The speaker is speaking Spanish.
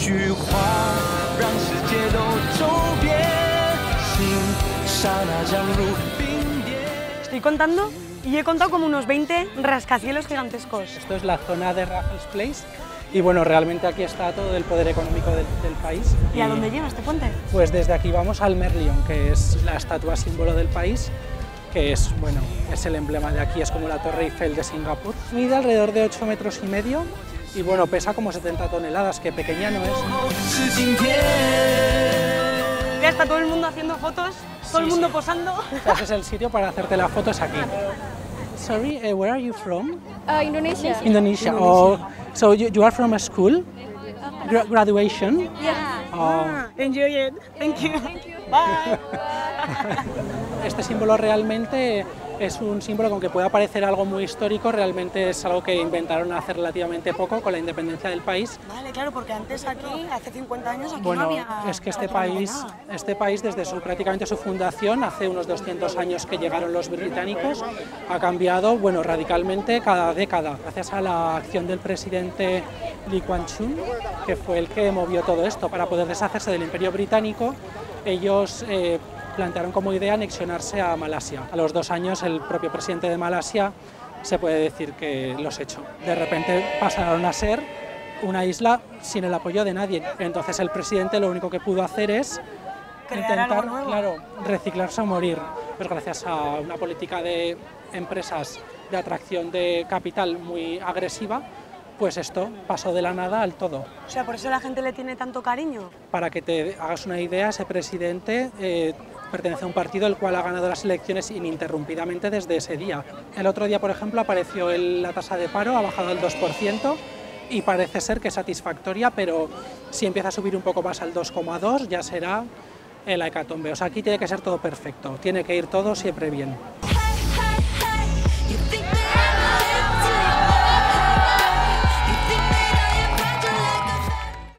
句话，让世界都走遍，心刹那降入冰点。 Estoy contando y he contado como unos 20 rascacielos gigantescos. Esto es la zona de Raffles Place y bueno, realmente aquí está todo el poder económico del país. ¿Y a dónde lleva este puente? Pues desde aquí vamos al Merlion, que es la estatua símbolo del país, que es, bueno, es el emblema de aquí, es como la Torre Eiffel de Singapur. Mide alrededor de 8,5 metros y bueno, pesa como 70 toneladas, que pequeña no es. Ya está todo el mundo haciendo fotos, todo el mundo posando. Este es el sitio para hacerte las fotos aquí. Sorry, where are you from? Indonesia. Indonesia. Oh, so you are from a school? Graduation? Yeah. Oh. Enjoy it. Thank you. Bye. Este símbolo realmente es un símbolo que aunque pueda parecer algo muy histórico, realmente es algo que inventaron hace relativamente poco con la independencia del país. Vale, claro, porque antes aquí, hace 50 años, aquí Bueno, no había... es que este país desde prácticamente su fundación, hace unos 200 años que llegaron los británicos, ha cambiado, bueno, radicalmente cada década, gracias a la acción del presidente Lee Kuan Yew, que fue el que movió todo esto. Para poder deshacerse del Imperio Británico, ellos plantearon como idea anexionarse a Malasia. A los 2 años el propio presidente de Malasia se puede decir que los echó. De repente pasaron a ser una isla sin el apoyo de nadie. Entonces el presidente lo único que pudo hacer es intentar, claro, reciclarse o morir. Pues gracias a una política de empresas de atracción de capital muy agresiva, pues esto pasó de la nada al todo. O sea, por eso la gente le tiene tanto cariño. Para que te hagas una idea, ese presidente pertenece a un partido el cual ha ganado las elecciones ininterrumpidamente desde ese día. El otro día, por ejemplo, apareció la tasa de paro, ha bajado al 2% y parece ser que es satisfactoria, pero si empieza a subir un poco más al 2,2 ya será la hecatombe. O sea, aquí tiene que ser todo perfecto, tiene que ir todo siempre bien.